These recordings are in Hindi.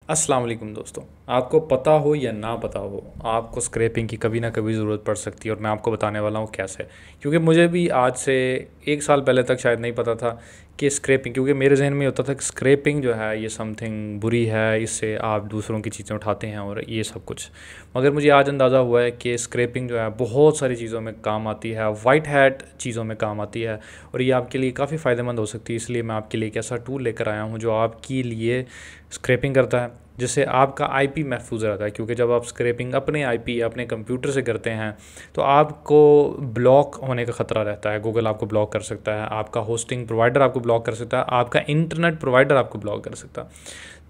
अस्सलाम वालेकुम दोस्तों। आपको पता हो या ना पता हो, आपको स्क्रैपिंग की कभी ना कभी ज़रूरत पड़ सकती है और मैं आपको बताने वाला हूँ कैसे। क्योंकि मुझे भी आज से 1 साल पहले तक शायद नहीं पता था कि स्क्रैपिंग, क्योंकि मेरे जहन में होता था कि स्क्रैपिंग जो है ये समथिंग बुरी है, इससे आप दूसरों की चीज़ें उठाते हैं और ये सब कुछ। मगर मुझे आज अंदाज़ा हुआ है कि स्क्रैपिंग जो है बहुत सारी चीज़ों में काम आती है, वाइट हैट चीज़ों में काम आती है और ये आपके लिए काफ़ी फ़ायदेमंद हो सकती है। इसलिए मैं आपके लिए एक ऐसा टूल लेकर आया हूँ जो आपके लिए स्क्रैपिंग करता है, जिससे आपका आईपी महफूज रहता है। क्योंकि जब आप स्क्रैपिंग अपने आईपी अपने कंप्यूटर से करते हैं तो आपको ब्लॉक होने का ख़तरा रहता है। गूगल आपको ब्लॉक कर सकता है, आपका होस्टिंग प्रोवाइडर आपको ब्लॉक कर सकता है, आपका इंटरनेट प्रोवाइडर आपको ब्लॉक कर सकता है।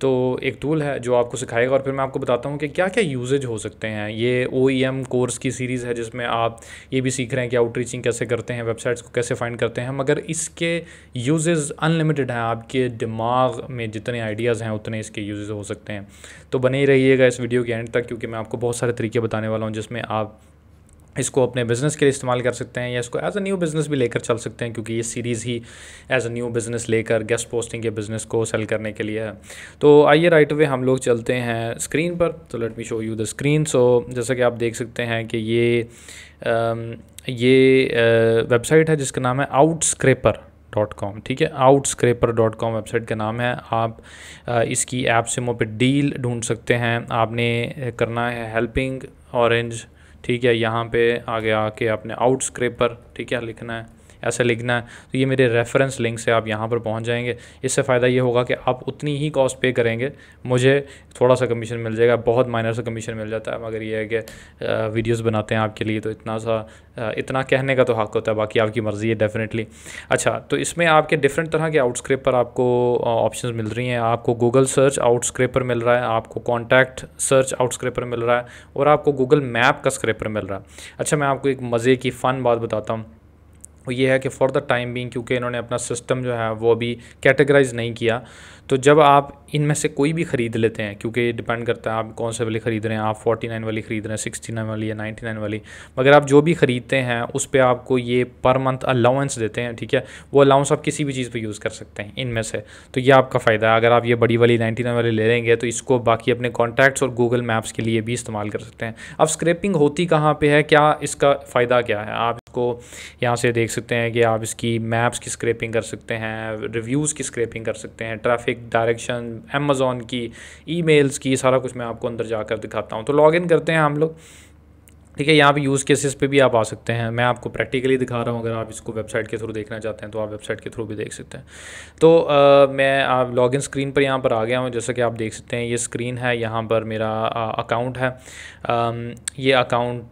तो एक टूल है जो आपको सिखाएगा और फिर मैं आपको बताता हूँ कि क्या क्या यूजेज हो सकते हैं। ये OEM कोर्स की सीरीज़ है जिसमें आप ये भी सीख रहे हैं कि आउटरीचिंग कैसे करते हैं, वेबसाइट्स को कैसे फाइंड करते हैं, मगर इसके यूजेस अनलिमिटेड हैं। आपके दिमाग में जितने आइडियाज़ हैं उतने इसके यूजेस हो सकते हैं। तो बने ही रहिएगा इस वीडियो के एंड तक, क्योंकि मैं आपको बहुत सारे तरीके बताने वाला हूँ जिसमें आप इसको अपने बिज़नेस के लिए इस्तेमाल कर सकते हैं या इसको एज अ न्यू बिज़नेस भी लेकर चल सकते हैं, क्योंकि ये सीरीज़ ही एज अ न्यू बिज़नेस लेकर गेस्ट पोस्टिंग के बिज़नेस को सेल करने के लिए है। तो आइए राइट अवे हम लोग चलते हैं स्क्रीन पर। तो let me show you the screen. So जैसा कि आप देख सकते हैं कि ये वेबसाइट है जिसका नाम है outscraper.com। ठीक है, outscraper.com वेबसाइट का नाम है। आप इसकी ऐप सिमों पे डील ढूंढ सकते हैं। आपने करना है हेल्पिंग ऑरेंज। ठीक है, यहाँ पे आगे आके आपने आउटस्क्रैपर, ठीक है, लिखना है, ऐसे लिखना है। तो ये मेरे रेफरेंस लिंक से आप यहाँ पर पहुँच जाएंगे। इससे फ़ायदा ये होगा कि आप उतनी ही कॉस्ट पे करेंगे, मुझे थोड़ा सा कमीशन मिल जाएगा, बहुत माइनर सा कमीशन मिल जाता है। मगर ये है कि वीडियोस बनाते हैं आपके लिए तो इतना कहने का तो हक़ होता है, बाकी आपकी मर्ज़ी है डेफिनेटली। अच्छा, तो इसमें आपके डिफरेंट तरह के आउटस्क्रैपर आपको ऑप्शंस मिल रही हैं। आपको गूगल सर्च आउटस्क्रैपर मिल रहा है, आपको कॉन्टैक्ट सर्च आउटस्क्रैपर मिल रहा है और आपको गूगल मैप का स्क्रैपर मिल रहा है। अच्छा, मैं आपको एक मज़े की फ़न बात बताता हूँ। वो ये है कि फ़ॉर द टाइम बीइंग, क्योंकि इन्होंने अपना सिस्टम जो है वो अभी कैटेगराइज नहीं किया, तो जब आप इनमें से कोई भी ख़रीद लेते हैं, क्योंकि ये डिपेंड करता है आप कौन से वाली ख़रीद रहे हैं, आप 49 वाली ख़रीद रहे हैं, 69 वाली या 99 वाली, मगर आप जो भी ख़रीदते हैं उस पर आपको ये पर मंथ अलाउंस देते हैं। ठीक है, वो अलाउंस आप किसी भी चीज़ पर यूज़ कर सकते हैं इनमें से। तो ये आपका फ़ायदा है। अगर आप ये बड़ी वाली 99 वाली ले लेंगे तो इसको बाकी अपने कॉन्टैक्ट्स और गूगल मैप्स के लिए भी इस्तेमाल कर सकते हैं। अब स्क्रैपिंग होती कहाँ पर है, क्या इसका फ़ायदा क्या है, आप इसको यहाँ से देख सकते हैं कि आप इसकी मैप्स की स्क्रैपिंग कर सकते हैं, रिव्यूज़ की स्क्रैपिंग कर सकते हैं, ट्रैफिक डायरेक्शन, अमेज़ॉन की, ईमेल्स की, सारा कुछ मैं आपको अंदर जाकर दिखाता हूँ। तो लॉगिन करते हैं हम लोग। ठीक है, यहाँ पे यूज़ केसेस पे भी आप आ सकते हैं, मैं आपको प्रैक्टिकली दिखा रहा हूँ। अगर आप इसको वेबसाइट के थ्रू देखना चाहते हैं तो आप वेबसाइट के थ्रू भी देख सकते हैं। तो मैं आप लॉगिन स्क्रीन पर यहाँ पर आ गया हूँ। जैसा कि आप देख सकते हैं ये स्क्रीन है, यहाँ पर मेरा अकाउंट है। ये अकाउंट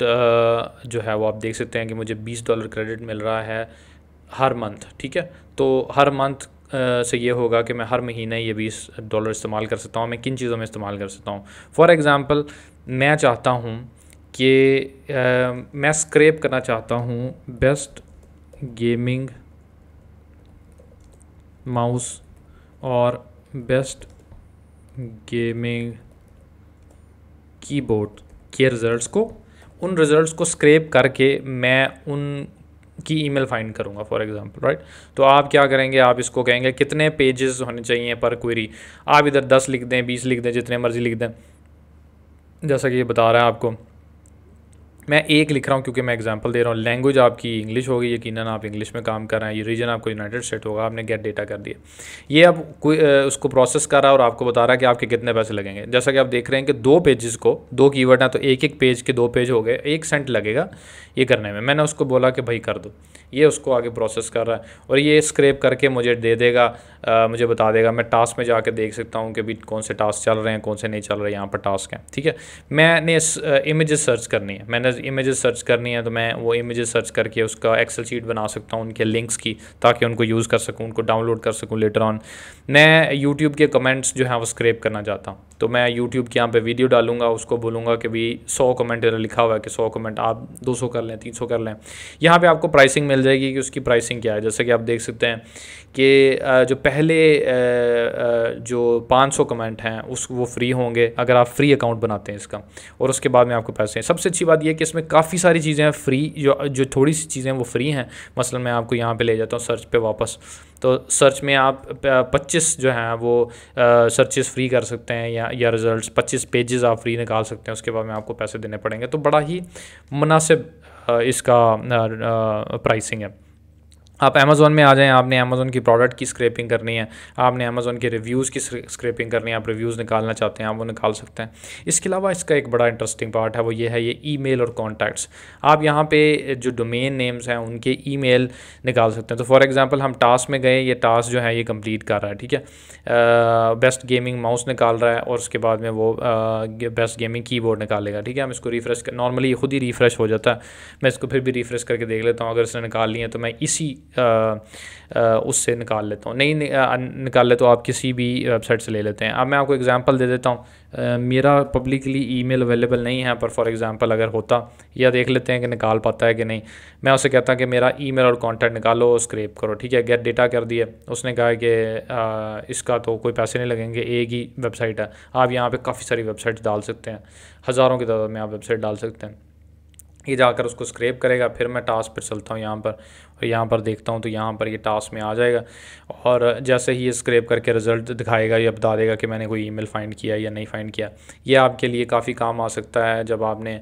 जो है वो आप देख सकते हैं कि मुझे $20 क्रेडिट मिल रहा है हर मंथ। ठीक है, तो हर मंथ से ये होगा कि मैं हर महीने ये $20 इस्तेमाल कर सकता हूँ। मैं किन चीज़ों में इस्तेमाल कर सकता हूँ, फॉर एग्ज़ाम्पल मैं चाहता हूँ कि मैं स्क्रैप करना चाहता हूँ बेस्ट गेमिंग माउस और बेस्ट गेमिंग कीबोर्ड के रिज़ल्ट्स को, उन रिज़ल्ट्स को स्क्रैप करके मैं उन की ईमेल फाइंड करूँगा फॉर एग्जांपल, राइट। तो आप क्या करेंगे, आप इसको कहेंगे कितने पेजेस होने चाहिए पर क्वेरी। आप इधर 10 लिख दें, 20 लिख दें, जितने मर्जी लिख दें, जैसा कि ये बता रहा है आपको। मैं एक लिख रहा हूँ क्योंकि मैं एग्जांपल दे रहा हूँ। लैंग्वेज आपकी इंग्लिश होगी, यकीनन आप इंग्लिश में काम कर रहे हैं। ये रीजन आपको यूनाइटेड स्टेट होगा, आपने गेट डेटा कर दिया। ये अब कोई उसको प्रोसेस कर रहा है और आपको बता रहा है कि आपके कितने पैसे लगेंगे। जैसा कि आप देख रहे हैं कि 2 पेजेस को 2 कीवर्ड हैं, तो एक पेज के 2 पेज हो गए, 1 सेंट लगेगा ये करने में। मैंने उसको बोला कि भाई कर दो, ये उसको आगे प्रोसेस कर रहा है और ये स्क्रैप करके मुझे दे देगा, मुझे बता देगा। मैं टास्क में जाकर देख सकता हूँ कि भी कौन से टास्क चल रहे हैं, कौन से नहीं चल रहे, यहाँ पर टास्क हैं। ठीक है, मैंने इमेजेस सर्च करनी है, मैंने इमेजेस सर्च करनी है, तो मैं वो इमेजेस सर्च करके उसका एक्सेल शीट बना सकता हूँ उनके लिंक्स की, ताकि उनको यूज़ कर सकूँ, उनको डाउनलोड कर सकूँ लेटर ऑन। मैं यूट्यूब के कमेंट्स जो हैं वो स्क्रैप करना चाहता हूँ, तो मैं यूट्यूब के यहाँ पे वीडियो डालूंगा, उसको बोलूँगा कि भी 100 कमेंट लिखा हुआ है कि 100 कमेंट आप 200 कर लें, 300 कर लें। यहाँ पे आपको प्राइसिंग मिल जाएगी कि उसकी प्राइसिंग क्या है। जैसे कि आप देख सकते हैं कि जो पहले जो 500 कमेंट हैं वो फ्री होंगे अगर आप फ्री अकाउंट बनाते हैं इसका, और उसके बाद में आपको पैसे हैं। सबसे अच्छी बात यह है कि इसमें काफ़ी सारी चीज़ें हैं फ्री, जो थोड़ी सी चीज़ें वो फ्री हैं। मसलन मैं आपको यहाँ पे ले जाता हूँ सर्च पे वापस, तो सर्च में आप 25 जो हैं वो सर्चेस फ्री कर सकते हैं, या रिजल्ट्स 25 पेजेस आप फ्री निकाल सकते हैं, उसके बाद में आपको पैसे देने पड़ेंगे। तो बड़ा ही मुनासिब इसका प्राइसिंग है। आप अमेज़ॉन में आ जाएं, आपने अमेज़ॉन की प्रोडक्ट की स्क्रैपिंग करनी है, आपने अमेज़ॉन के रिव्यूज़ की स्क्रैपिंग करनी है, आप रिव्यूज़ निकालना चाहते हैं आप वो निकाल सकते हैं। इसके अलावा इसका एक बड़ा इंटरेस्टिंग पार्ट है, वो ये है ये ईमेल और कॉन्टैक्ट्स। आप यहाँ पे जो डोमेन नेम्स हैं उनके ईमेल निकाल सकते हैं। तो फॉर एग्जांपल हम टास्क में गए, ये टास्क जो है ये कंप्लीट कर रहा है, ठीक है, बेस्ट गेमिंग माउस निकाल रहा है और उसके बाद में वो बेस्ट गेमिंग कीबोर्ड निकालेगा, ठीक है। हम इसको रिफ़्रेश कर, नॉर्मली खुद ही रिफ़्रेश हो जाता है, मैं इसको फिर भी रिफ़्रेश करके देख लेता हूँ। अगर इसने निकाल लिया तो मैं इसी उससे निकाल लेता हूँ, नहीं निकाल ले तो आप किसी भी वेबसाइट से ले लेते हैं। अब मैं आपको एग्जांपल दे देता हूँ। मेरा पब्लिकली ईमेल अवेलेबल नहीं है, पर फॉर एग्जांपल अगर होता, या देख लेते हैं कि निकाल पाता है कि नहीं। मैं उससे कहता कि मेरा ईमेल और कॉन्टैक्ट निकालो, स्क्रैप करो, ठीक है। गेट डेटा कर दिया, उसने कहा कि इसका तो कोई पैसे नहीं लगेंगे, एक ही वेबसाइट है। आप यहाँ पर काफ़ी सारी वेबसाइट्स डाल सकते हैं, हज़ारों की तादाद में आप वेबसाइट डाल सकते हैं। ये जाकर उसको स्क्रैप करेगा। फिर मैं टास्क पर चलता हूँ यहाँ पर, और यहाँ पर देखता हूँ तो यहाँ पर ये टास्क में आ जाएगा, और जैसे ही ये स्क्रैप करके रिज़ल्ट दिखाएगा, ये बता देगा कि मैंने कोई ईमेल फाइंड किया या नहीं फाइंड किया। ये आपके लिए काफ़ी काम आ सकता है जब आपने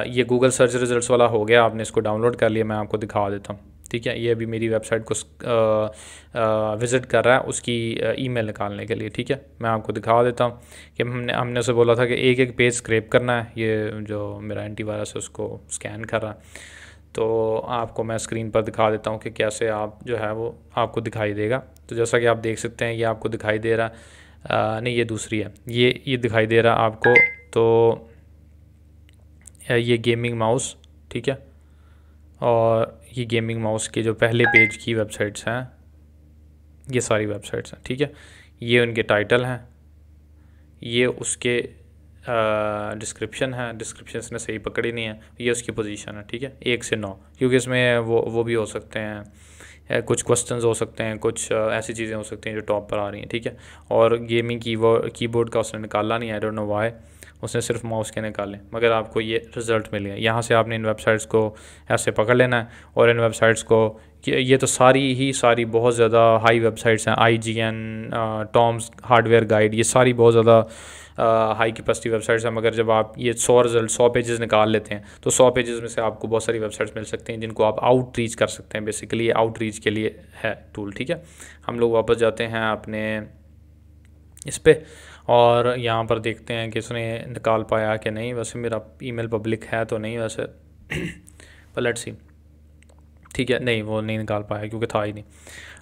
ये गूगल सर्च रिज़ल्ट्स वाला हो गया, आपने इसको डाउनलोड कर लिया। मैं आपको दिखा देता हूँ, ठीक है। ये अभी मेरी वेबसाइट को विज़िट कर रहा है उसकी ईमेल निकालने के लिए, ठीक है। मैं आपको दिखा देता हूँ कि हमने उसे बोला था कि एक एक पेज स्क्रैप करना है। ये जो मेरा एंटीवायरस है उसको स्कैन कर रहा है, तो आपको मैं स्क्रीन पर दिखा देता हूँ कि कैसे आप जो है वो आपको दिखाई देगा। तो जैसा कि आप देख सकते हैं ये आपको दिखाई दे रहा है, नहीं ये दूसरी है, ये दिखाई दे रहा है आपको। तो ये गेमिंग माउस, ठीक है, और ये गेमिंग माउस के जो पहले पेज की वेबसाइट्स हैं, ये सारी वेबसाइट्स हैं, ठीक है। ये उनके टाइटल हैं, ये उसके डिस्क्रिप्शन है, डिस्क्रिप्शन इसने सही पकड़ी नहीं है, ये उसकी पोजीशन है, ठीक है, 1 से 9, क्योंकि इसमें वो भी हो सकते हैं, कुछ क्वेश्चंस हो सकते हैं, कुछ ऐसी चीज़ें हो सकती हैं जो टॉप पर आ रही हैं, ठीक है। और गेमिंग कीबोर्ड का उसने निकाला नहीं, आई डोंट नो व्हाई, उसने सिर्फ माउस के निकाले, मगर आपको ये रिज़ल्ट मिल गया। यहाँ से आपने इन वेबसाइट्स को ऐसे पकड़ लेना है, और इन वेबसाइट्स को, ये तो सारी बहुत ज़्यादा हाई वेबसाइट्स हैं, IGN, टॉम्स हार्डवेयर गाइड, ये सारी बहुत ज़्यादा हाई कैपेसिटी वेबसाइट्स हैं। मगर जब आप ये 100 पेजेस निकाल लेते हैं तो 100 पेजेस में से आपको बहुत सारी वेबसाइट्स मिल सकती हैं जिनको आप आउटरीच कर सकते हैं। बेसिकली ये आउटरीच के लिए है टूल, ठीक है। हम लोग वापस जाते हैं अपने इस पे, और यहाँ पर देखते हैं कि उसने निकाल पाया कि नहीं। वैसे मेरा ईमेल पब्लिक है तो नहीं वैसे पर लेट्स सी, ठीक है, नहीं वो नहीं निकाल पाया क्योंकि था ही नहीं।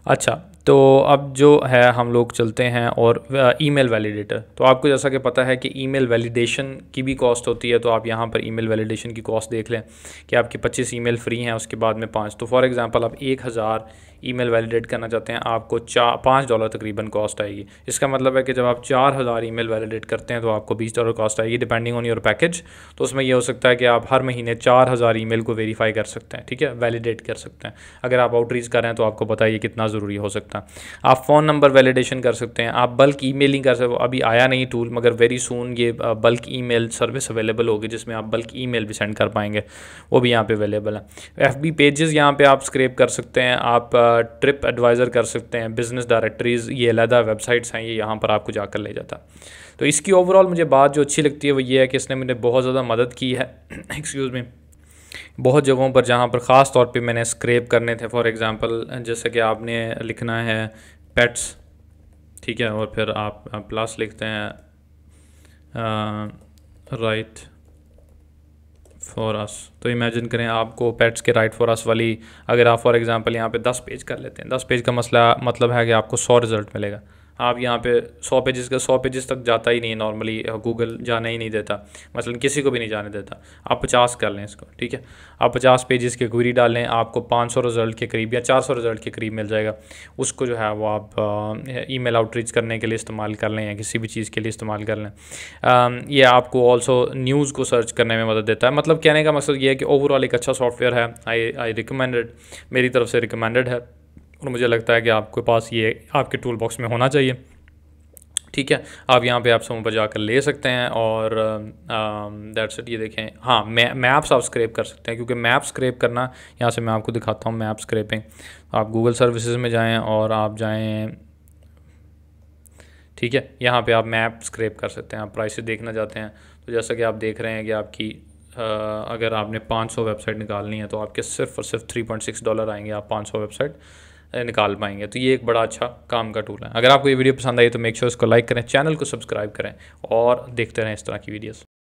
अच्छा, तो अब जो है हम लोग चलते हैं और ईमेल वैलिडेटर। तो आपको जैसा कि पता है कि ईमेल वैलिडेशन की भी कॉस्ट होती है, तो आप यहाँ पर ईमेल वैलिडेशन की कॉस्ट देख लें कि आपके 25 ईमेल फ्री हैं, उसके बाद में 5। तो फॉर एग्जांपल आप 1000 ईमेल वैलिडेट करना चाहते हैं, आपको $5 तकरीबन कॉस्ट आएगी। इसका मतलब है कि जब आप 4000 ईमेल वैलिडेट करते हैं तो आपको $20 कॉस्ट आएगी, डिपेंडिंग ऑन योर पैकेज। तो उसमें ये हो सकता है कि आप हर महीने 4000 ईमेल को वेरीफाई कर सकते हैं, ठीक है, वैलिडेट कर सकते हैं। अगर आप आउटरीच कर रहे हैं तो आपको पता है ये कितना ज़रूरी हो सकता है। आप फ़ोन नंबर वैलिडेशन कर सकते हैं, आप बल्क ईमेलिंग कर सकते हैं। अभी आया नहीं टूल, मगर वेरी सून ये बल्क ईमेल सर्विस अवेलेबल होगी जिसमें आप बल्क ईमेल भी सेंड कर पाएंगे, वो भी यहाँ पे अवेलेबल है। FB पेजेस यहाँ पे आप स्क्रैप कर सकते हैं, आप ट्रिप एडवाइज़र कर सकते हैं, बिज़नेस डायरेक्टरीज़, ये अलहदा वेबसाइट्स हैं, ये यहाँ पर आपको जाकर ले जाता। तो इसकी ओवरऑल मुझे बात जो अच्छी लगती है वो ये है कि इसने मुझे बहुत ज़्यादा मदद की है एक्सक्यूज़ मी, बहुत जगहों पर जहाँ पर ख़ास तौर पे मैंने स्क्रैप करने थे। फॉर एग्जांपल जैसे कि आपने लिखना है पेट्स, ठीक है, और फिर आप प्लस लिखते हैं राइट फॉर अस। तो इमेजिन करें आपको पेट्स के राइट फॉर अस वाली, अगर आप फॉर एग्जांपल यहाँ पे 10 पेज कर लेते हैं, 10 पेज का मतलब है कि आपको 100 रिज़ल्ट मिलेगा। आप यहाँ पे 100 पेजेस तक जाता ही नहीं, नॉर्मली गूगल जाने ही नहीं देता, मसलन किसी को भी नहीं जाने देता। आप 50 कर लें इसको, ठीक है, आप 50 पेजेस की क्वेरी डाल लें, आपको 500 रिज़ल्ट के करीब या 400 रिज़ल्ट के करीब मिल जाएगा। उसको जो है वो आप ईमेल आउटरीच करने के लिए इस्तेमाल कर लें या किसी भी चीज़ के लिए इस्तेमाल कर लें। ये आपको ऑल्सो न्यूज़ को सर्च करने में मदद देता है। मतलब कहने का मकसद ये है कि ओवरऑल एक अच्छा सॉफ्टवेयर है, आई रिकमेंडेड, मेरी तरफ से रिकमेंडेड है, और मुझे लगता है कि आपके पास ये आपके टूल बॉक्स में होना चाहिए। ठीक है, आप यहाँ पे ऐप्स पर जाकर ले सकते हैं और दैट्स इट। ये देखें, हाँ मैप्स आप स्क्रैप कर सकते हैं, क्योंकि मैप स्क्रैप करना, यहाँ से मैं आपको दिखाता हूँ मैप स्क्रैपिंग। आप गूगल सर्विसेज में जाएं और आप जाएं, ठीक है, यहाँ पे आप मैप स्क्रैप कर सकते हैं। आप प्राइसेस देखना चाहते हैं तो जैसा कि आप देख रहे हैं कि आपकी अगर आपने 500 वेबसाइट निकालनी है तो आपके सिर्फ और सिर्फ $3.6 आएंगे, आप 500 वेबसाइट निकाल पाएंगे। तो ये एक बड़ा अच्छा काम का टूल है। अगर आपको ये वीडियो पसंद आई तो मेक श्योर इसको लाइक करें, चैनल को सब्सक्राइब करें और देखते रहें इस तरह की वीडियोस।